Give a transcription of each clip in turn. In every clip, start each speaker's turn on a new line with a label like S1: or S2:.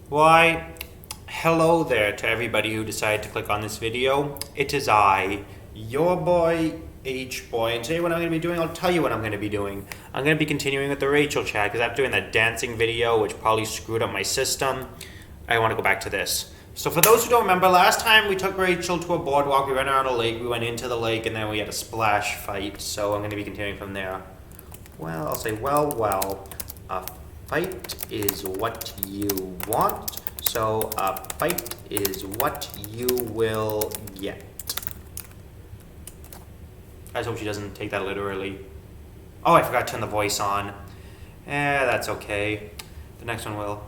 S1: Why, hello there to everybody who decided to click on this video. It is I, your boy, H-Boy, and today what I'm going to be doing, I'll tell you what I'm going to be doing. I'm going to be continuing with the Rachel chat, because after doing that dancing video, which probably screwed up my system, I want to go back to this. So for those who don't remember, last time we took Rachel to a boardwalk, we went around a lake, we went into the lake, and then we had a splash fight, so I'm going to be continuing from there. Well, I'll say, well, a fight is what you want, so a fight is what you will get. I just hope she doesn't take that literally. Oh, I forgot to turn the voice on. That's okay. The next one will.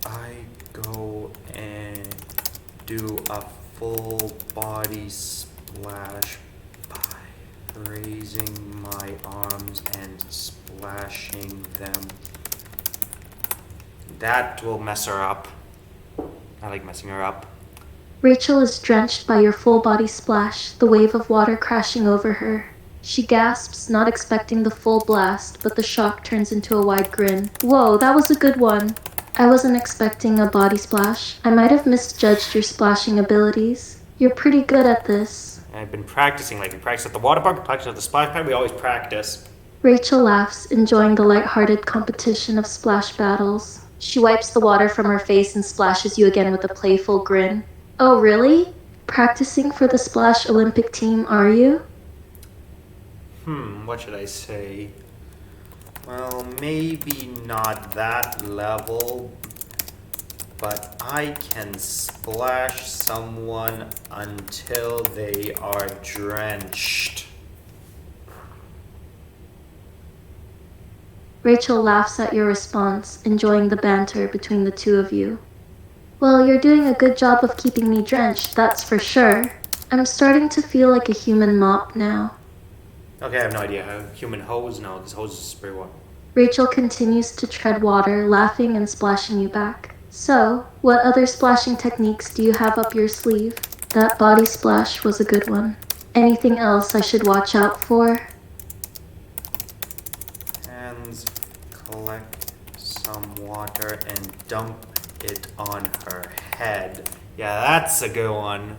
S1: I go and do a full body splash by raising my arms and splashing them. That will mess her up. I like messing her up.
S2: Rachel is drenched by your full body splash, the wave of water crashing over her. She gasps, not expecting the full blast, but the shock turns into a wide grin. Whoa, that was a good one. I wasn't expecting a body splash. I might have misjudged your splashing abilities. You're pretty good at this.
S1: I've been practicing, like we practice at the water park, we practice at the splash pad, we always practice.
S2: Rachel laughs, enjoying the light-hearted competition of splash battles. She wipes the water from her face and splashes you again with a playful grin. Oh, really? Practicing for the Splash Olympic team, are you?
S1: What should I say? Well, maybe not that level, but I can splash someone until they are drenched.
S2: Rachel laughs at your response, enjoying the banter between the two of you. Well, you're doing a good job of keeping me drenched, that's for sure. I'm starting to feel like a human mop now.
S1: Okay, I have no idea how human hose, no, because hose is spray water.
S2: Rachel continues to tread water, laughing and splashing you back. So, what other splashing techniques do you have up your sleeve? That body splash was a good one. Anything else I should watch out for?
S1: Hands, collect some water and dump it on her head. Yeah, that's a good one.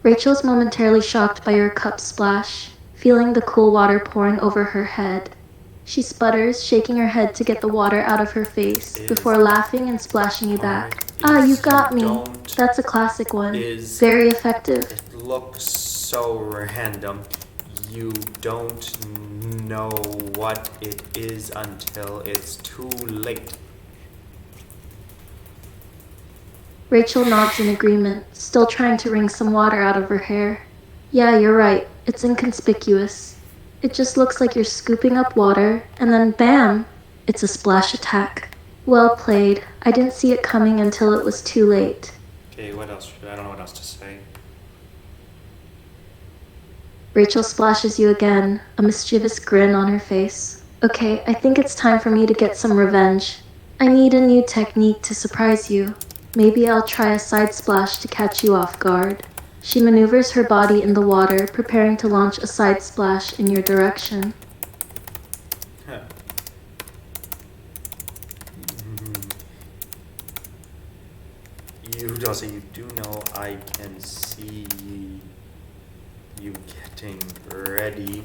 S2: Rachel's momentarily shocked by your cup splash, feeling the cool water pouring over her head. She sputters, shaking her head to get the water out of her face, before laughing and splashing you back. Ah, you got me. That's a classic one. Very effective.
S1: It looks so random. You don't know what it is until it's too late.
S2: Rachel nods in agreement, still trying to wring some water out of her hair. Yeah, you're right. It's inconspicuous. It just looks like you're scooping up water, and then bam! It's a splash attack. Well played. I didn't see it coming until it was too late.
S1: Okay, what else? I don't know what else to say.
S2: Rachel splashes you again, a mischievous grin on her face. Okay, I think it's time for me to get some revenge. I need a new technique to surprise you. Maybe I'll try a side splash to catch you off guard. She maneuvers her body in the water, preparing to launch a side splash in your direction.
S1: Huh. You do know I can see you getting ready.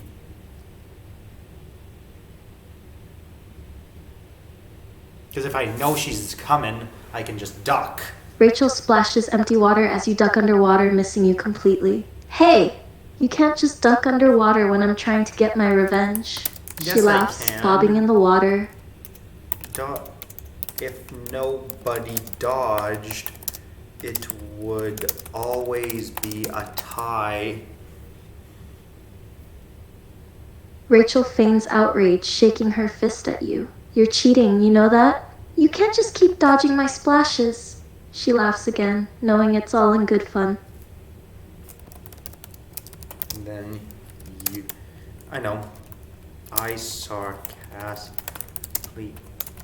S1: Because if I know she's coming, I can just duck.
S2: Rachel splashes empty water as you duck underwater, missing you completely. Hey! You can't just duck underwater when I'm trying to get my revenge.
S1: Yes,
S2: She laughs, bobbing in the water.
S1: If nobody dodged, it would always be a tie.
S2: Rachel feigns outrage, shaking her fist at you. You're cheating, you know that? You can't just keep dodging my splashes. She laughs again, knowing it's all in good fun.
S1: And then I know, I sarcastically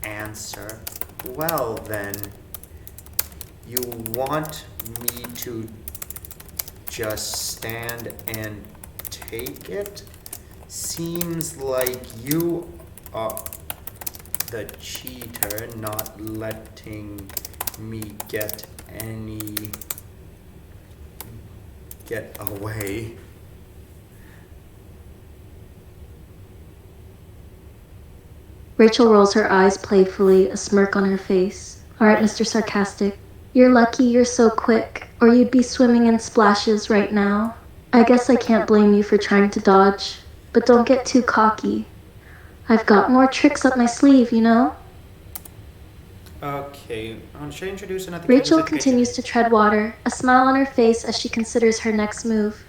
S1: answer, well then, you want me to just stand and take it? Seems like you are the cheater, not letting me get away.
S2: Rachel rolls her eyes playfully, a smirk on her face. Alright, Mr. Sarcastic. You're lucky you're so quick, or you'd be swimming in splashes right now. I guess I can't blame you for trying to dodge, but don't get too cocky. I've got more tricks up my sleeve, you know?
S1: Okay, should I introduce another
S2: Rachel continues to tread water, a smile on her face as she considers her next move.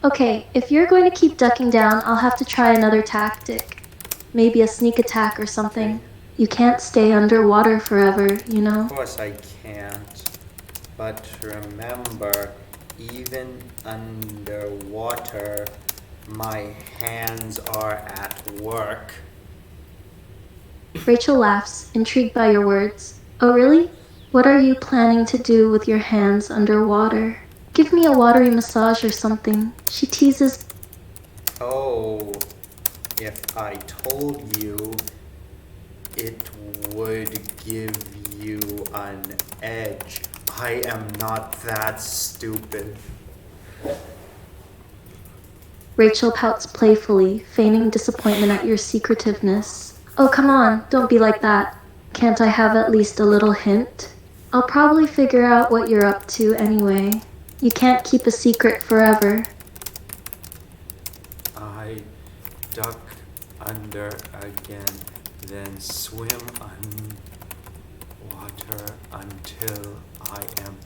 S2: Okay, if you're going to keep ducking down, I'll have to try another tactic. Maybe a sneak attack or something. You can't stay underwater forever, you know?
S1: Of course I can't. But remember, even underwater, my hands are at work.
S2: Rachel laughs, intrigued by your words. Oh really? What are you planning to do with your hands underwater? Give me a watery massage or something. She teases.
S1: Oh, if I told you, it would give you an edge. I am not that stupid.
S2: Rachel pouts playfully, feigning disappointment at your secretiveness. Oh, come on, don't be like that. Can't I have at least a little hint? I'll probably figure out what you're up to anyway. You can't keep a secret forever.
S1: I duck under again, then swim underwater until I am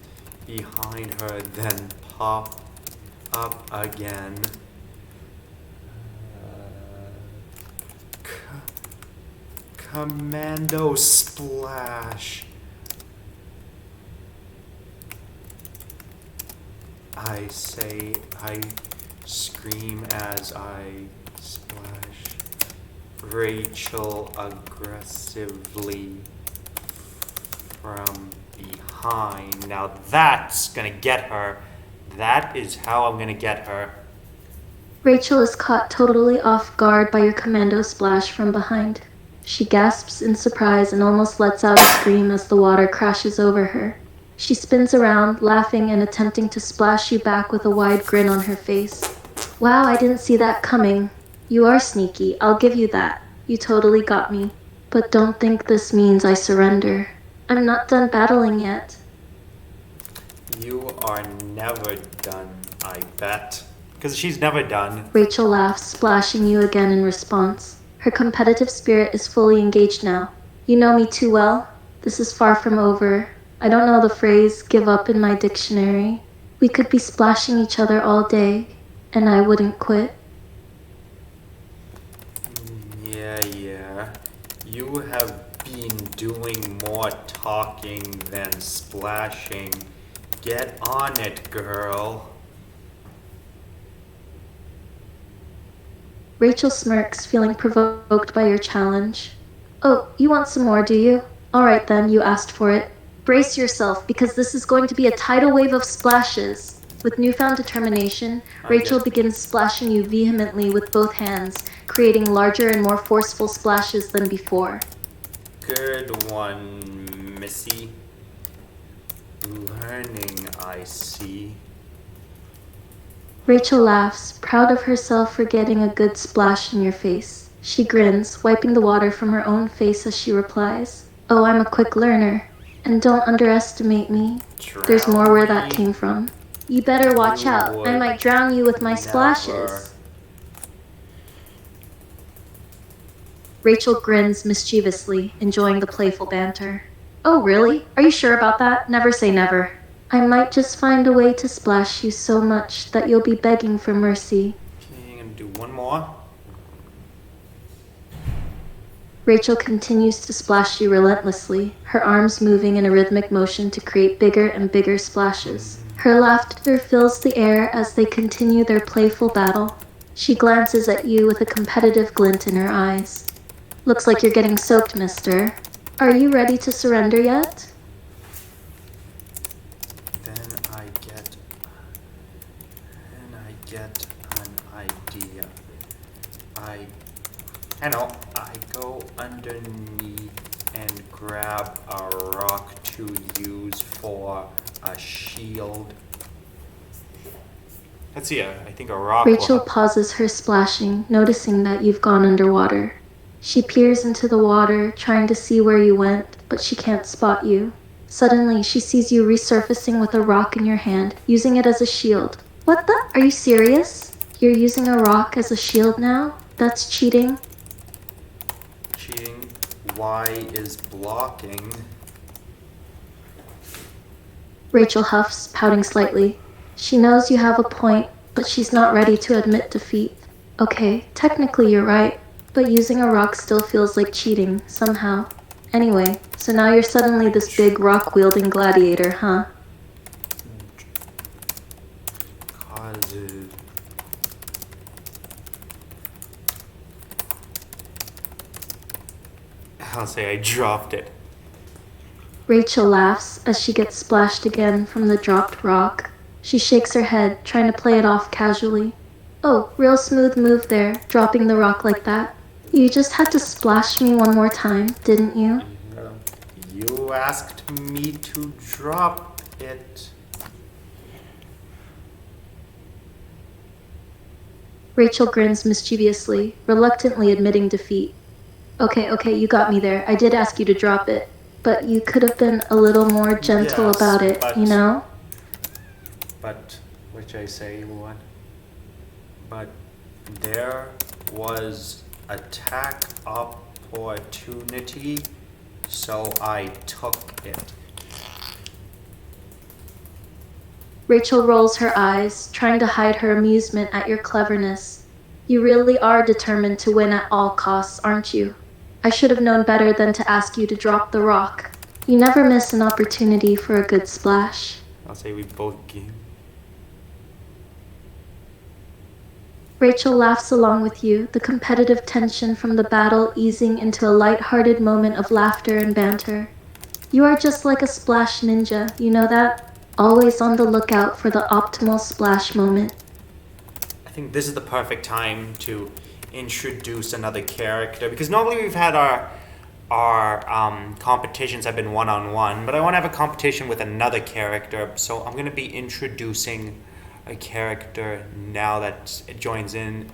S1: behind her, then pop up again. Commando splash. I say, I scream as I splash. Rachel aggressively from behind. Now that's gonna get her. That is how I'm gonna get her.
S2: Rachel is caught totally off guard by your commando splash from behind. She gasps in surprise and almost lets out a scream as the water crashes over her. She spins around, laughing and attempting to splash you back with a wide grin on her face. Wow, I didn't see that coming. You are sneaky, I'll give you that. You totally got me. But don't think this means I surrender. I'm not done battling yet.
S1: You are never done, I bet. Because she's never done.
S2: Rachel laughs, splashing you again in response. Her competitive spirit is fully engaged now. You know me too well. This is far from over. I don't know the phrase give up in my dictionary. We could be splashing each other all day, and I wouldn't quit.
S1: Yeah. You have been doing more talking than splashing. Get on it, girl.
S2: Rachel smirks, feeling provoked by your challenge. Oh, you want some more, do you? Alright then, you asked for it. Brace yourself, because this is going to be a tidal wave of splashes. With newfound determination, Rachel begins splashing you vehemently with both hands, creating larger and more forceful splashes than before.
S1: Good one, Missy. Learning, I see.
S2: Rachel laughs, proud of herself for getting a good splash in your face. She grins, wiping the water from her own face as she replies, Oh, I'm a quick learner. And don't underestimate me. There's more where that came from. You better watch out. I might drown you with my splashes. Rachel grins mischievously, enjoying the playful banter. Oh, really? Are you sure about that? Never say never. I might just find a way to splash you so much that you'll be begging for mercy.
S1: Okay, I'm gonna do one more.
S2: Rachel continues to splash you relentlessly, her arms moving in a rhythmic motion to create bigger and bigger splashes. Her laughter fills the air as they continue their playful battle. She glances at you with a competitive glint in her eyes. Looks like you're getting soaked, mister. Are you ready to surrender yet?
S1: Then I get an idea. I know. I go underneath and grab a rock to use for a shield. Let's see, I think a rock
S2: Rachel pauses her splashing, noticing that you've gone underwater. She peers into the water, trying to see where you went, but she can't spot you. Suddenly, she sees you resurfacing with a rock in your hand, using it as a shield. What the? Are you serious? You're using a rock as a shield now? That's cheating.
S1: Cheating. Y is blocking.
S2: Rachel huffs, pouting slightly. She knows you have a point, but she's not ready to admit defeat. Okay, technically you're right, but using a rock still feels like cheating, somehow. Anyway, so now you're suddenly this big rock-wielding gladiator, huh?
S1: Causes. I'll say I dropped it.
S2: Rachel laughs as she gets splashed again from the dropped rock. She shakes her head, trying to play it off casually. Oh, real smooth move there, dropping the rock like that. You just had to splash me one more time, didn't you?
S1: You asked me to drop it.
S2: Rachel grins mischievously, reluctantly admitting defeat. Okay, you got me there. I did ask you to drop it. But you could have been a little more gentle
S1: Yes,
S2: about it, you know?
S1: But, which I say what? But there was attack opportunity, so I took it.
S2: Rachel rolls her eyes, trying to hide her amusement at your cleverness. You really are determined to win at all costs, aren't you? I should have known better than to ask you to drop the rock. You never miss an opportunity for a good splash.
S1: I'll say we both game.
S2: Rachel laughs along with you, the competitive tension from the battle easing into a light-hearted moment of laughter and banter. You are just like a splash ninja, you know that? Always on the lookout for the optimal splash moment.
S1: I think this is the perfect time to introduce another character, because normally we've had our competitions have been one-on-one, but I want to have a competition with another character, so I'm going to be introducing a character now that it joins in.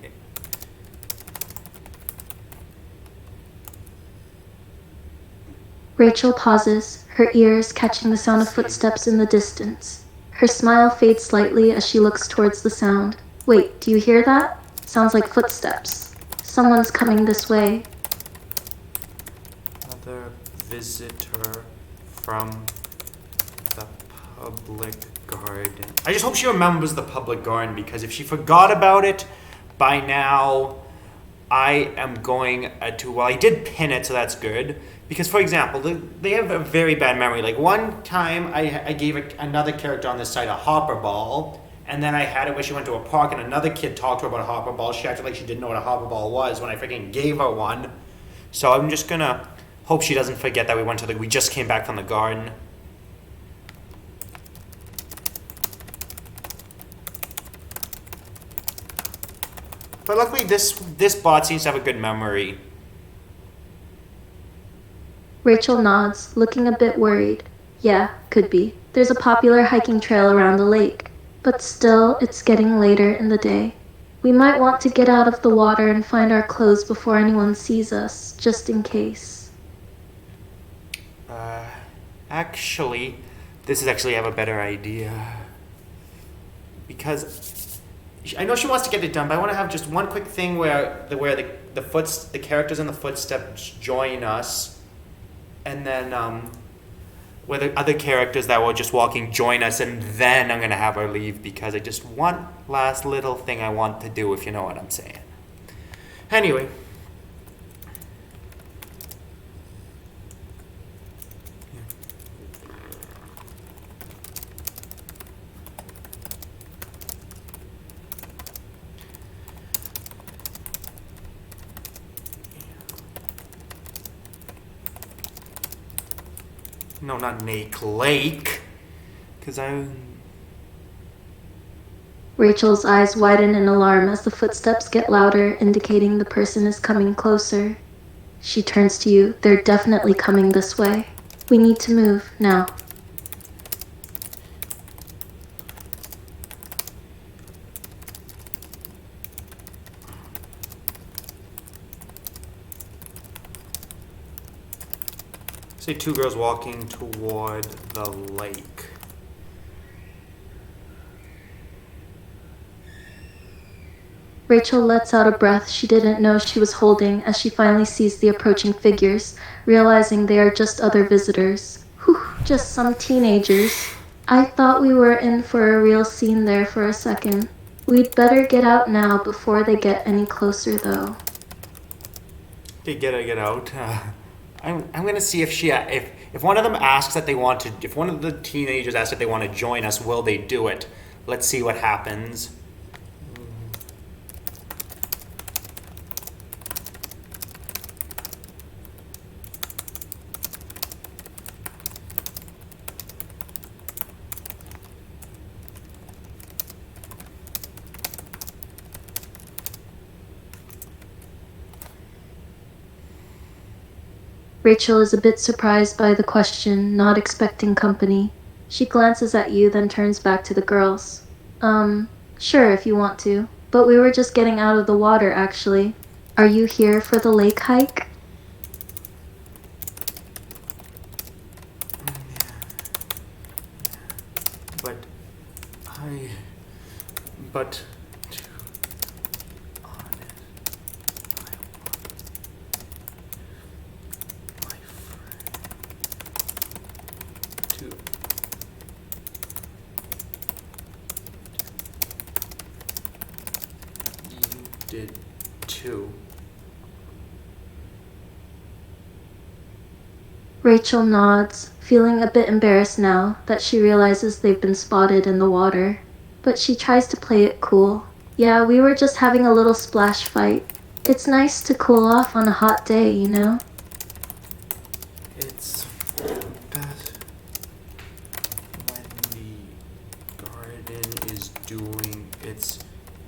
S2: Rachel pauses, her ears catching the sound of footsteps in the distance. Her smile fades slightly as she looks towards the sound. Wait, do you hear that? Sounds like footsteps. Someone's coming this way.
S1: Another visitor from the public garden. I just hope she remembers the public garden, because if she forgot about it by now, I am going to, well, I did pin it, so that's good. Because, for example, they have a very bad memory. Like, one time I gave another character on this site a hopper ball, and then I had it where she went to a park and another kid talked to her about a hopper ball. She acted like she didn't know what a hopper ball was when I freaking gave her one. So I'm just gonna hope she doesn't forget that we just came back from the garden. But luckily this bot seems to have a good memory.
S2: Rachel nods, looking a bit worried. Yeah, could be. There's a popular hiking trail around the lake. But still, it's getting later in the day. We might want to get out of the water and find our clothes before anyone sees us, just in case.
S1: Actually, I have a better idea. Because I know she wants to get it done, but I want to have just one quick thing where the characters in the footsteps join us, and then where the other characters that were just walking join us, and then I'm gonna have her leave, because I just one last little thing I want to do, if you know what I'm saying. Anyway. No, not Nake Lake. Because
S2: Rachel's eyes widen in alarm as the footsteps get louder, indicating the person is coming closer. She turns to you. They're definitely coming this way. We need to move now.
S1: Say two girls walking toward the lake.
S2: Rachel lets out a breath she didn't know she was holding as she finally sees the approaching figures, realizing they are just other visitors. Whew, just some teenagers. I thought we were in for a real scene there for a second. We'd better get out now before they get any closer, though.
S1: Okay, get out. I'm gonna see if if one of them asks that they want to, if one of the teenagers asks if they want to join us, will they do it? Let's see what happens.
S2: Rachel is a bit surprised by the question, not expecting company. She glances at you, then turns back to the girls. Sure if you want to, but we were just getting out of the water, actually. Are you here for the lake hike?
S1: But to honest, I want my friend to. You did too.
S2: Rachel nods, feeling a bit embarrassed now that she realizes they've been spotted in the water. But she tries to play it cool. Yeah, we were just having a little splash fight. It's nice to cool off on a hot day, you know?
S1: It's best when the garden is doing its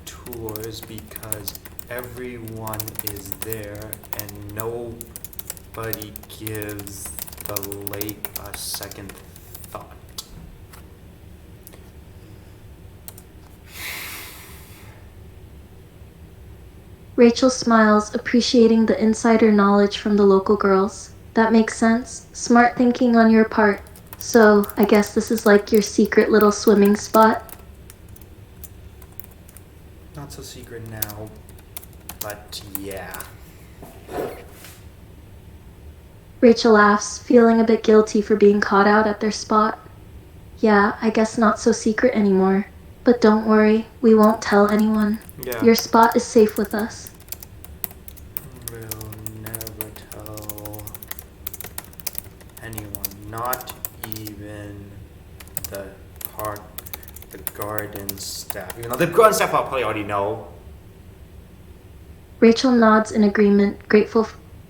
S1: tours because everyone is there and nobody gives the lake a second thought.
S2: Rachel smiles, appreciating the insider knowledge from the local girls. That makes sense. Smart thinking on your part. So, I guess this is like your secret little swimming spot?
S1: Not so secret now, but yeah.
S2: Rachel laughs, feeling a bit guilty for being caught out at their spot. Yeah, I guess not so secret anymore. But don't worry, we won't tell anyone.
S1: Yeah.
S2: Your spot is safe with us.
S1: Will never tell anyone, not even the garden staff. Even though the garden staff will probably already know.
S2: Rachel nods in agreement, grateful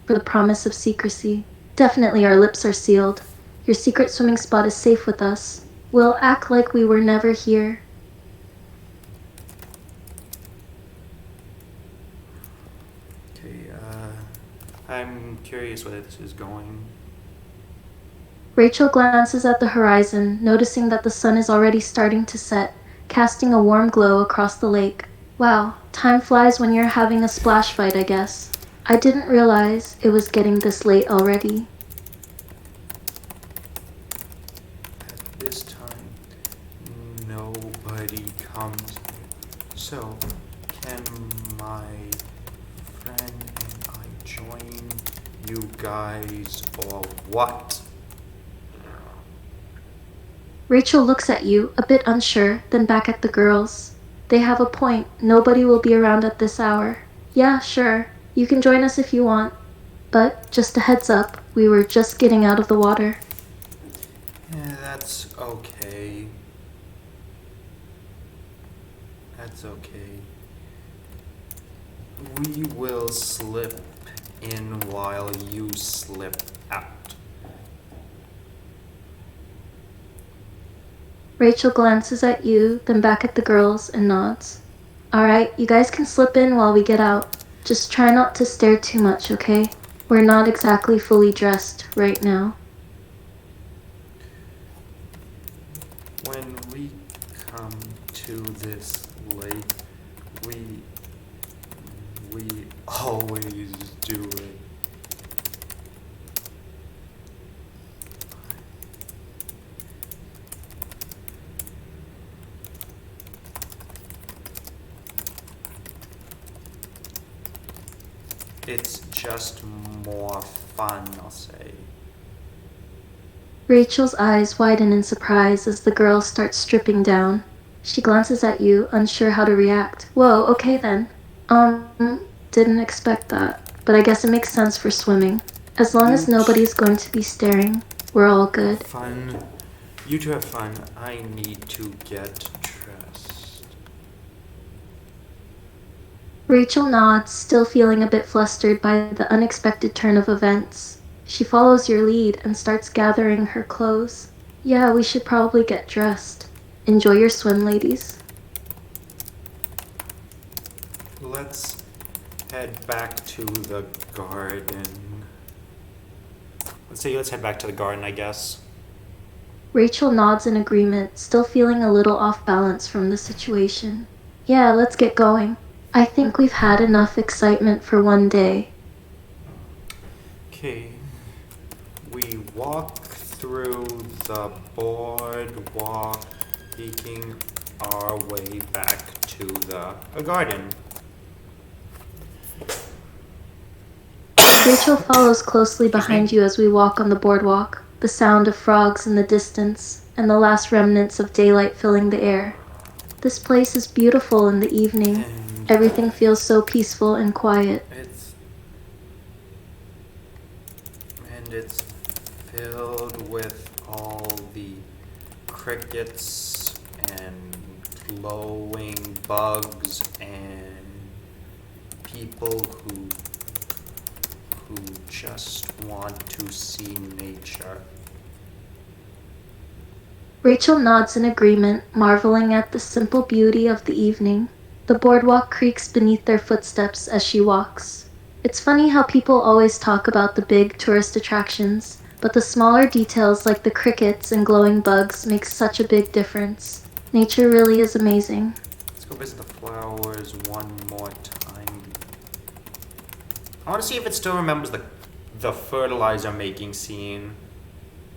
S2: for the promise of secrecy. Definitely our lips are sealed. Your secret swimming spot is safe with us. We'll act like we were never here.
S1: Okay, I'm curious where this is going.
S2: Rachel glances at the horizon, noticing that the sun is already starting to set, casting a warm glow across the lake. Wow, time flies when you're having a splash fight, I guess. I didn't realize it was getting this late already.
S1: At this time, nobody comes. So, can my friend and I join you guys or what?
S2: Rachel looks at you, a bit unsure, then back at the girls. They have a point. Nobody will be around at this hour. Yeah, sure. You can join us if you want. But, just a heads up, we were just getting out of the water.
S1: Yeah, that's okay. That's okay. We will slip in while you slip out.
S2: Rachel glances at you, then back at the girls, and nods. Alright, you guys can slip in while we get out. Just try not to stare too much, okay? We're not exactly fully dressed right now.
S1: When we come to this lake, we always do it. It's just more fun, I'll say.
S2: Rachel's eyes widen in surprise as the girl starts stripping down. She glances at you, unsure how to react. Whoa, okay then. Didn't expect that. But I guess it makes sense for swimming. As long as nobody's going to be staring, we're all good.
S1: Fun. You two have fun. I need to get dressed.
S2: Rachel nods, still feeling a bit flustered by the unexpected turn of events. She follows your lead and starts gathering her clothes. Yeah, we should probably get dressed. Enjoy your swim, ladies.
S1: Let's head back to the garden. Let's head back to the garden, I guess.
S2: Rachel nods in agreement, still feeling a little off balance from the situation. Yeah, let's get going. I think we've had enough excitement for one day.
S1: Okay. We walk through the boardwalk, making our way back to the garden.
S2: Rachel follows closely behind you as we walk on the boardwalk, the sound of frogs in the distance, and the last remnants of daylight filling the air. This place is beautiful in the evening. Everything feels so peaceful and quiet.
S1: It's filled with all the crickets and glowing bugs and people who just want to see nature.
S2: Rachel nods in agreement, marveling at the simple beauty of the evening. The boardwalk creaks beneath their footsteps as she walks. It's funny how people always talk about the big tourist attractions, but the smaller details like the crickets and glowing bugs make such a big difference. Nature really is amazing.
S1: Let's go visit the flowers one more time. I want to see if it still remembers the fertilizer making scene.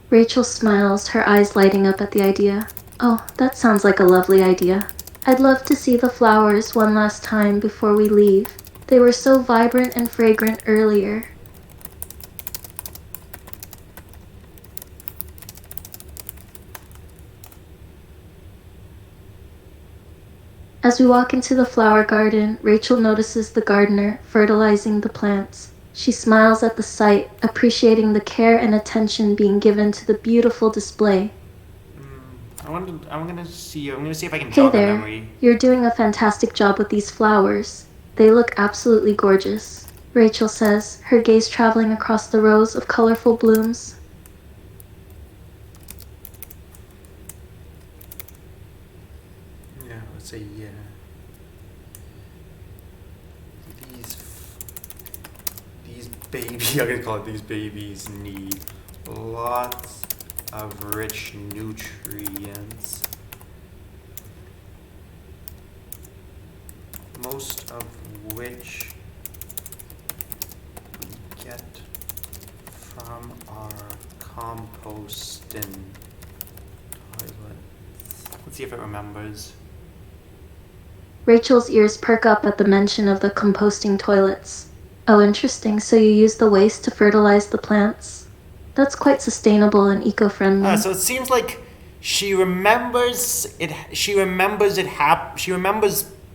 S2: Rachel smiles, her eyes lighting up at the idea. Oh, that sounds like a lovely idea. I'd love to see the flowers one last time before we leave. They were so vibrant and fragrant earlier. As we walk into the flower garden, Rachel notices the gardener fertilizing the plants. She smiles at the sight, appreciating the care and attention being given to the beautiful display.
S1: I'm gonna see if I can
S2: Hey
S1: jog a
S2: there,
S1: memory.
S2: you're doing a fantastic job with these flowers. They look absolutely gorgeous, Rachel says, her gaze traveling across the rows of colorful blooms.
S1: Yeah, let's say yeah. These babies, I'm gonna call it these babies, need lots of rich nutrients. Most of which we get from our composting toilets. Let's see if it remembers.
S2: Rachel's ears perk up at the mention of the composting toilets. Oh, interesting, so you use the waste to fertilize the plants? That's quite sustainable and eco-friendly.
S1: So it seems like she remembers it. She remembers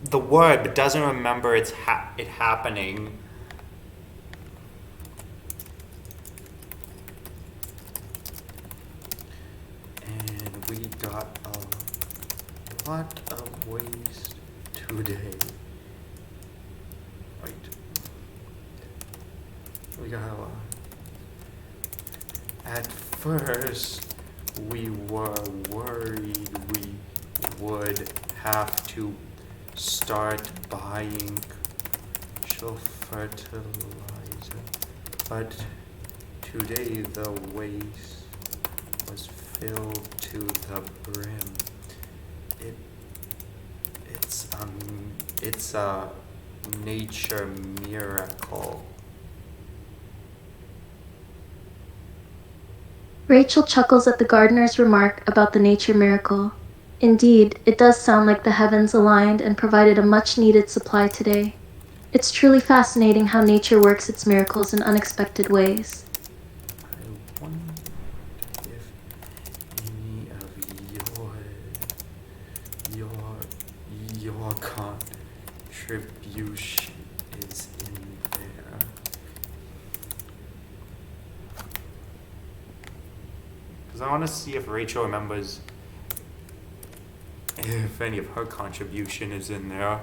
S1: the word, but doesn't remember it happening. And we got a lot of waste today. Wait. We got a lot. At first, We were worried we would have to start buying fertilizer, but today the waste was filled to the brim. It's a nature miracle.
S2: Rachel chuckles at the gardener's remark about the nature miracle. Indeed, it does sound like the heavens aligned and provided a much-needed supply today. It's truly fascinating how nature works its miracles in unexpected ways.
S1: I wonder if any of your contribution is in there. Because I want to see if Rachel remembers if any of her contribution is in there.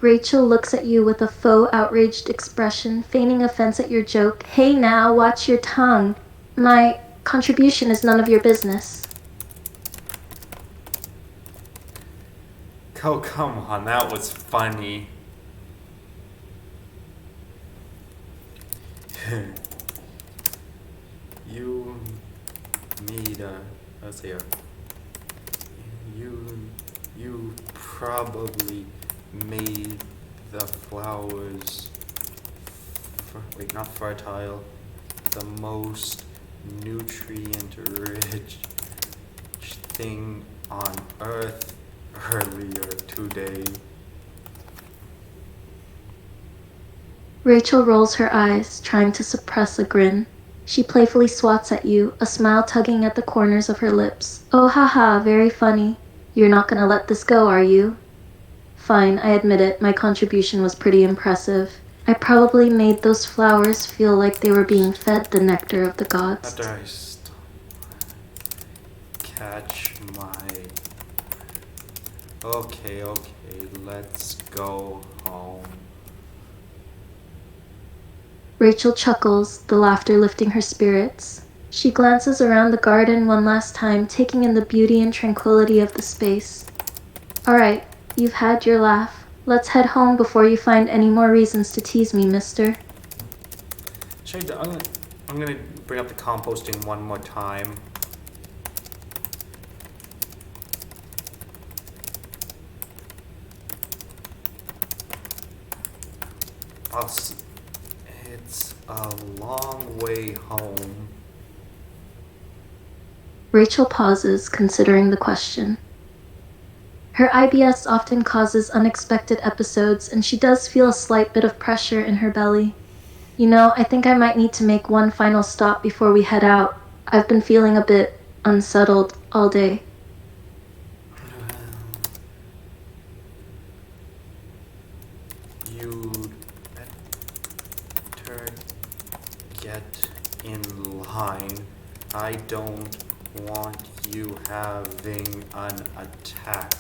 S2: Rachel looks at you with a faux outraged expression, feigning offense at your joke. Hey now, watch your tongue. My contribution is none of your business.
S1: Oh, come on, that was funny. You made you probably made the flowers, not fertile, the most nutrient-rich thing on earth earlier today.
S2: Rachel rolls her eyes, trying to suppress a grin. She playfully swats at you, a smile tugging at the corners of her lips. Oh haha, very funny. You're not gonna let this go, are you? Fine, I admit it, my contribution was pretty impressive. I probably made those flowers feel like they were being fed the nectar of the gods.
S1: After I catch my... Okay, let's go home.
S2: Rachel chuckles, the laughter lifting her spirits. She glances around the garden one last time, taking in the beauty and tranquility of the space. Alright, you've had your laugh. Let's head home before you find any more reasons to tease me, mister.
S1: I'm gonna bring up the composting one more time. It's a long way home.
S2: Rachel pauses, considering the question. Her IBS often causes unexpected episodes, and she does feel a slight bit of pressure in her belly. You know, I think I might need to make one final stop before we head out. I've been feeling a bit unsettled all day.
S1: You'd better get in line. I don't want you having an attack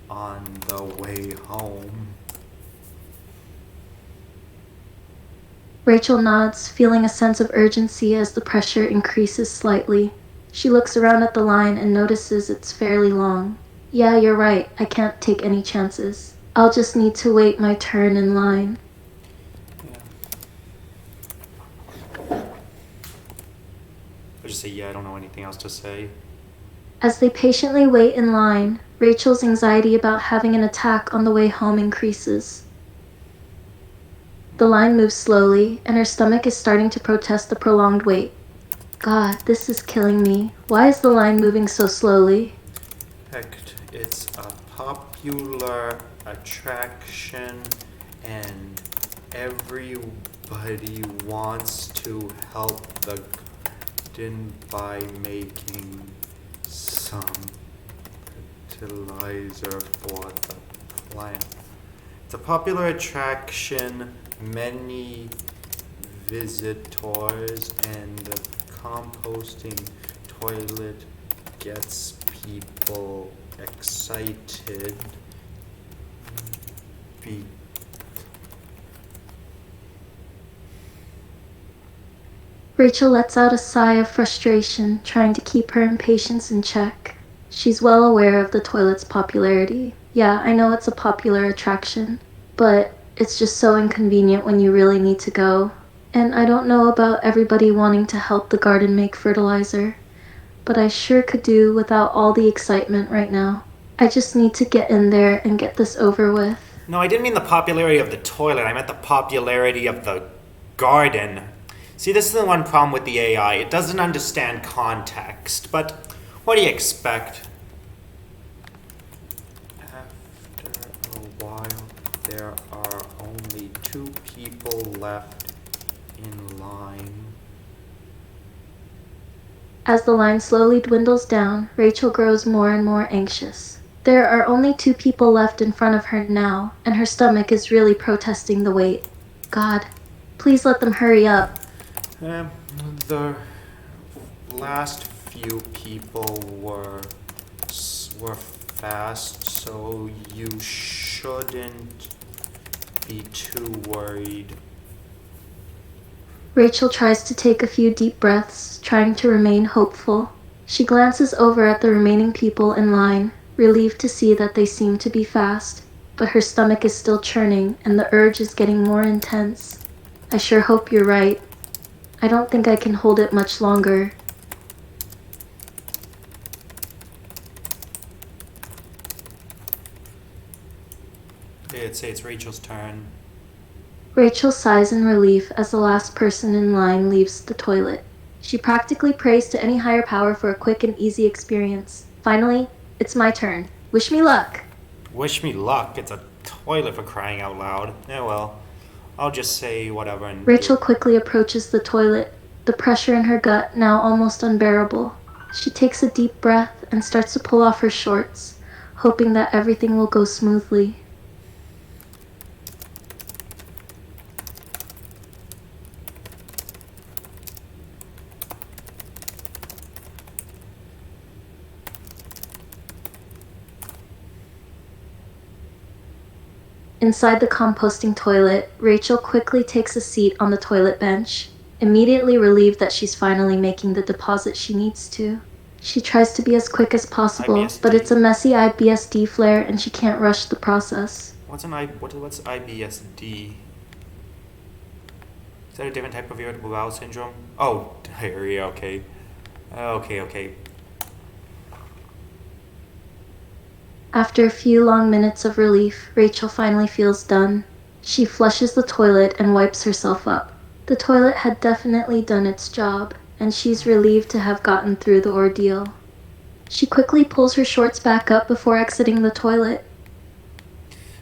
S1: on the way home.
S2: Rachel nods, feeling a sense of urgency as the pressure increases slightly. She looks around at the line and notices it's fairly long. Yeah, you're right, I can't take any chances. I'll just need to wait my turn in line.
S1: I'll just say, yeah, I don't know anything else to say.
S2: As they patiently wait in line, Rachel's anxiety about having an attack on the way home increases. The line moves slowly, and her stomach is starting to protest the prolonged wait. God, this is killing me. Why is the line moving so slowly?
S1: Heck, it's a popular attraction and everybody wants to help the garden by making some fertilizer for the plant. It's a popular attraction, many visitors, and the composting toilet gets people excited.
S2: Rachel lets out a sigh of frustration, trying to keep her impatience in check. She's well aware of the toilet's popularity. Yeah, I know it's a popular attraction, but it's just so inconvenient when you really need to go. And I don't know about everybody wanting to help the garden make fertilizer, but I sure could do without all the excitement right now. I just need to get in there and get this over with.
S1: No, I didn't mean the popularity of the toilet. I meant the popularity of the garden. See, this is the one problem with the AI. It doesn't understand context. But what do you expect? After a while, there are only 2 people left in line.
S2: As the line slowly dwindles down, Rachel grows more and more anxious. There are only 2 people left in front of her now, and her stomach is really protesting the wait. God, please let them hurry up.
S1: The last few people were fast, so you shouldn't be too worried.
S2: Rachel tries to take a few deep breaths, trying to remain hopeful. She glances over at the remaining people in line, relieved to see that they seem to be fast, but her stomach is still churning and the urge is getting more intense. I sure hope you're right. I don't think I can hold it much longer.
S1: It'd say it's Rachel's turn.
S2: Rachel sighs in relief as the last person in line leaves the toilet. She practically prays to any higher power for a quick and easy experience. Finally, it's my turn. Wish me luck.
S1: Wish me luck. It's a toilet, for crying out loud. Yeah, well, I'll just say whatever and
S2: Rachel quickly approaches the toilet, the pressure in her gut now almost unbearable. She takes a deep breath and starts to pull off her shorts, hoping that everything will go smoothly. Inside the composting toilet, Rachel quickly takes a seat on the toilet bench, immediately relieved that she's finally making the deposit she needs to. She tries to be as quick as possible,
S1: IBSD.
S2: but it's a messy IBSD flare and she can't rush the process.
S1: What's IBSD? Is that a different type of irritable bowel syndrome? Oh, diarrhea. Okay. Okay.
S2: After a few long minutes of relief, Rachel finally feels done. She flushes the toilet and wipes herself up. The toilet had definitely done its job, and she's relieved to have gotten through the ordeal. She quickly pulls her shorts back up before exiting the toilet.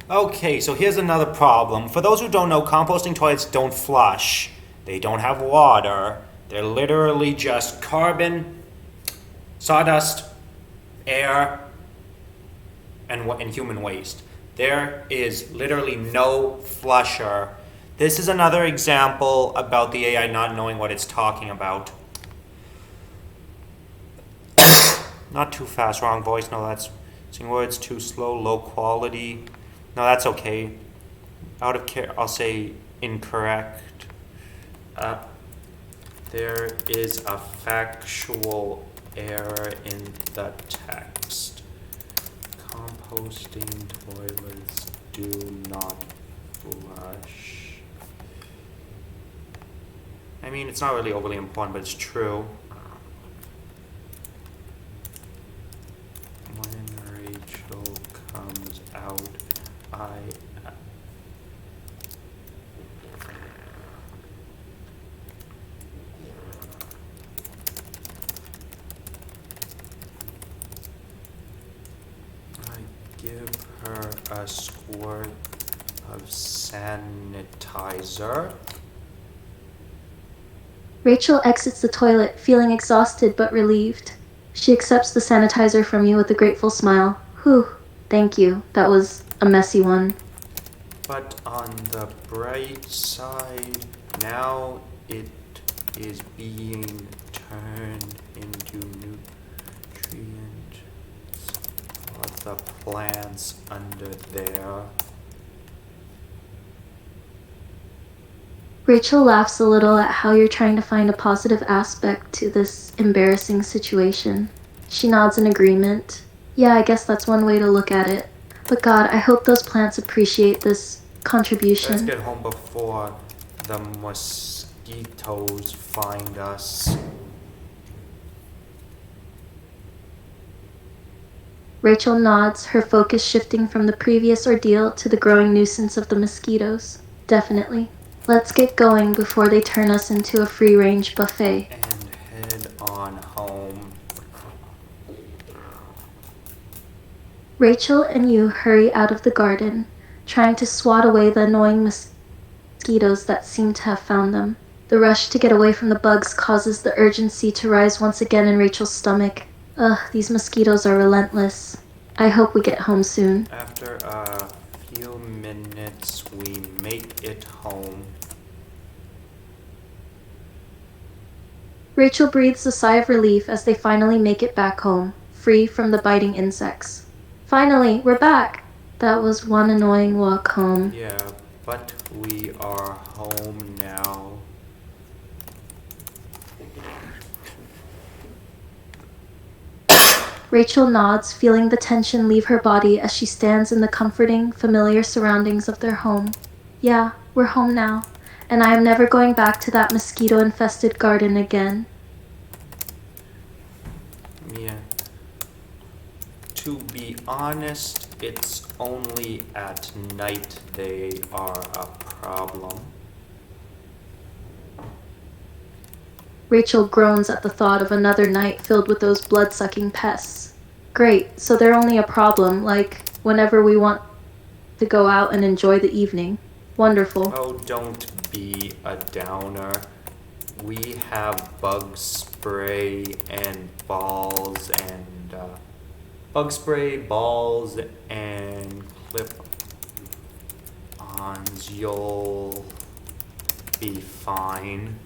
S1: Okay, so here's another problem. For those who don't know, composting toilets don't flush. They don't have water. They're literally just carbon, sawdust, air, and human waste. There is literally no flusher. This is another example about the AI not knowing what it's talking about. Not too fast, wrong voice. No, that's saying words too slow, low quality. No, that's okay. Out of care, I'll say incorrect. There is a factual error in the text. Composting toilets do not flush. I mean, it's not really overly important, but it's true. When Rachel comes out, I give her a squirt of sanitizer.
S2: Rachel exits the toilet, feeling exhausted but relieved. She accepts the sanitizer from you with a grateful smile. Whew, thank you. That was a messy one.
S1: But on the bright side, now it is being turned into nutrients for the plants under there.
S2: Rachel laughs a little at how you're trying to find a positive aspect to this embarrassing situation. She nods in agreement. Yeah, I guess that's one way to look at it. But God, I hope those plants appreciate this contribution.
S1: Let's get home before the mosquitoes find us.
S2: Rachel nods, her focus shifting from the previous ordeal to the growing nuisance of the mosquitoes. Definitely. Let's get going before they turn us into a free-range buffet.
S1: And head on home.
S2: Rachel and you hurry out of the garden, trying to swat away the annoying mosquitoes that seem to have found them. The rush to get away from the bugs causes the urgency to rise once again in Rachel's stomach. Ugh, these mosquitoes are relentless. I hope we get home soon.
S1: After a few minutes, we make it home.
S2: Rachel breathes a sigh of relief as they finally make it back home, free from the biting insects. Finally, we're back! That was one annoying walk home.
S1: Yeah, but we are home now.
S2: Rachel nods, feeling the tension leave her body as she stands in the comforting, familiar surroundings of their home. Yeah, we're home now, and I am never going back to that mosquito-infested garden again.
S1: Yeah. To be honest, it's only at night they are a problem.
S2: Rachel groans at the thought of another night filled with those blood-sucking pests. Great, so they're only a problem, like, whenever we want to go out and enjoy the evening. Wonderful.
S1: Oh, don't be a downer. We have bug spray and balls and clip-ons. You'll be fine.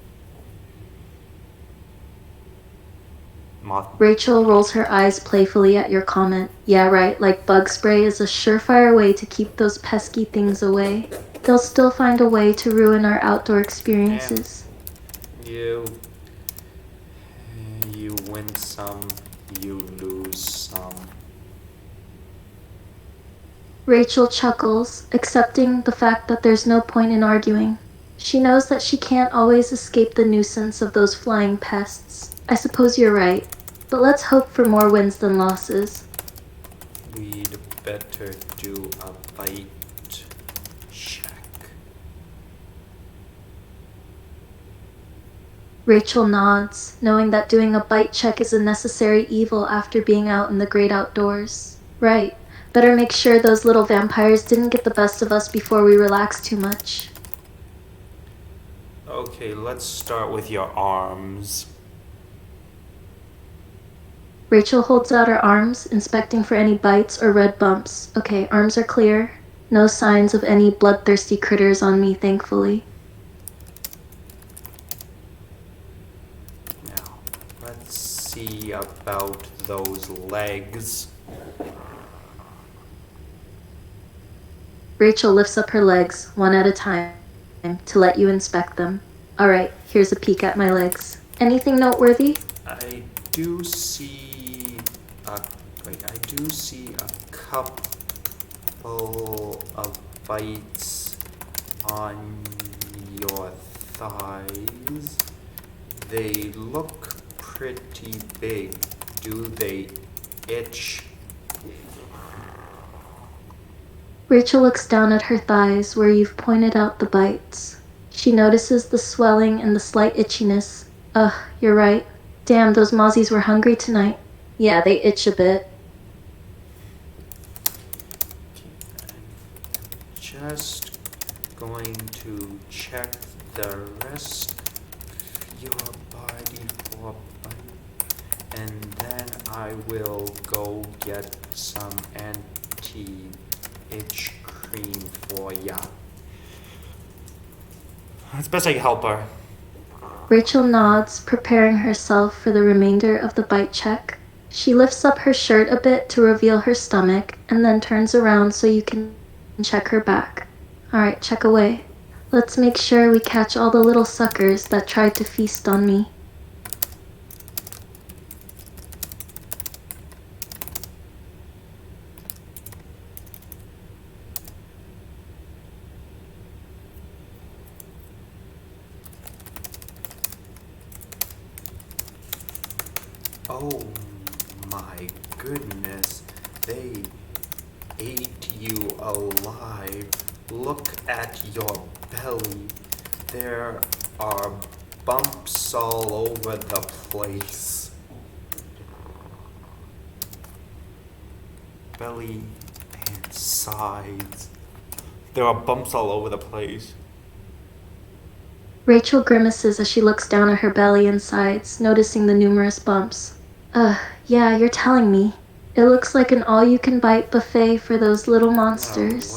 S2: Rachel rolls her eyes playfully at your comment. Yeah, right, like bug spray is a surefire way to keep those pesky things away. They'll still find a way to ruin our outdoor experiences.
S1: You win some, you lose some.
S2: Rachel chuckles, accepting the fact that there's no point in arguing. She knows that she can't always escape the nuisance of those flying pests. I suppose you're right, but let's hope for more wins than losses.
S1: We'd better do a bite check.
S2: Rachel nods, knowing that doing a bite check is a necessary evil after being out in the great outdoors. Right, better make sure those little vampires didn't get the best of us before we relax too much.
S1: Okay, let's start with your arms.
S2: Rachel holds out her arms, inspecting for any bites or red bumps. Okay, arms are clear. No signs of any bloodthirsty critters on me, thankfully.
S1: Now, let's see about those legs.
S2: Rachel lifts up her legs, one at a time, to let you inspect them. Alright, here's a peek at my legs. Anything noteworthy?
S1: I do see a couple of bites on your thighs. They look pretty big. Do they itch?
S2: Rachel looks down at her thighs where you've pointed out the bites. She notices the swelling and the slight itchiness. Ugh, you're right. Damn, those mozzies were hungry tonight. Yeah, they itch a bit.
S1: Just going to check the rest of your body for bite, and then I will go get some anti-itch cream for ya. It's best I help her.
S2: Rachel nods, preparing herself for the remainder of the bite check. She lifts up her shirt a bit to reveal her stomach, and then turns around so you can check her back. Alright, check away. Let's make sure we catch all the little suckers that tried to feast on me.
S1: Oh my goodness, they ate you alive. Look at your belly. There are bumps all over the place. Belly and sides. There are bumps all over the place.
S2: Rachel grimaces as she looks down at her belly and sides, noticing the numerous bumps. Yeah, you're telling me. It looks like an all-you-can-bite buffet for those little monsters.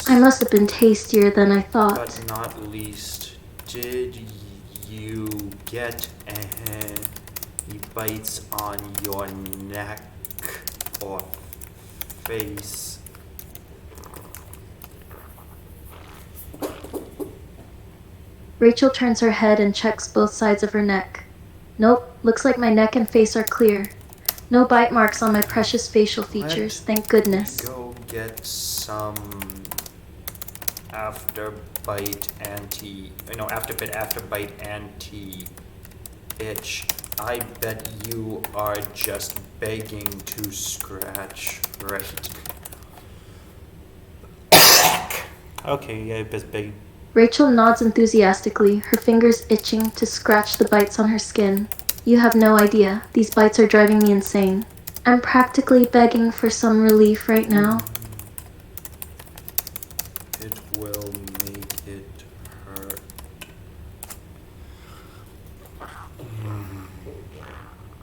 S2: I must have been tastier than I thought.
S1: But not least, did you get any bites on your neck or face?
S2: Rachel turns her head and checks both sides of her neck. Nope, looks like my neck and face are clear. No bite marks on my precious facial features, thank goodness.
S1: Go get some after bite anti itch. I bet you are just begging to scratch, right? Okay, yeah, just begging.
S2: Rachel nods enthusiastically, her fingers itching to scratch the bites on her skin. You have no idea, these bites are driving me insane. I'm practically begging for some relief right now.
S1: It will make it hurt.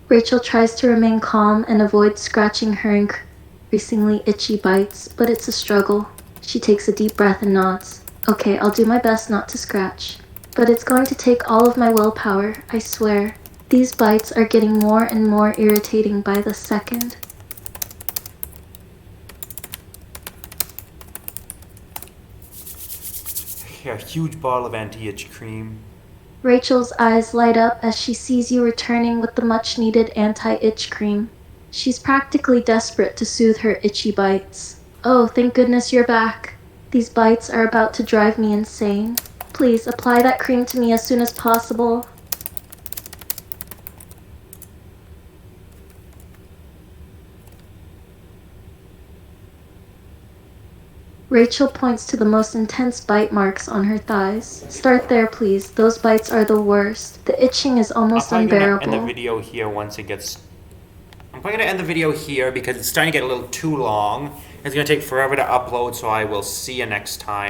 S2: Rachel tries to remain calm and avoid scratching her increasingly itchy bites, but it's a struggle. She takes a deep breath and nods. Okay, I'll do my best not to scratch. But it's going to take all of my willpower, I swear. These bites are getting more and more irritating by the second.
S1: A huge bottle of anti-itch cream.
S2: Rachel's eyes light up as she sees you returning with the much-needed anti-itch cream. She's practically desperate to soothe her itchy bites. Oh, thank goodness you're back. These bites are about to drive me insane. Please apply that cream to me as soon as possible. Rachel points to the most intense bite marks on her thighs. Start there, please. Those bites are the worst. The itching is almost unbearable.
S1: I'm gonna end the video here once it gets... I'm probably gonna end the video here because it's starting to get a little too long. It's gonna take forever to upload, so I will see you next time.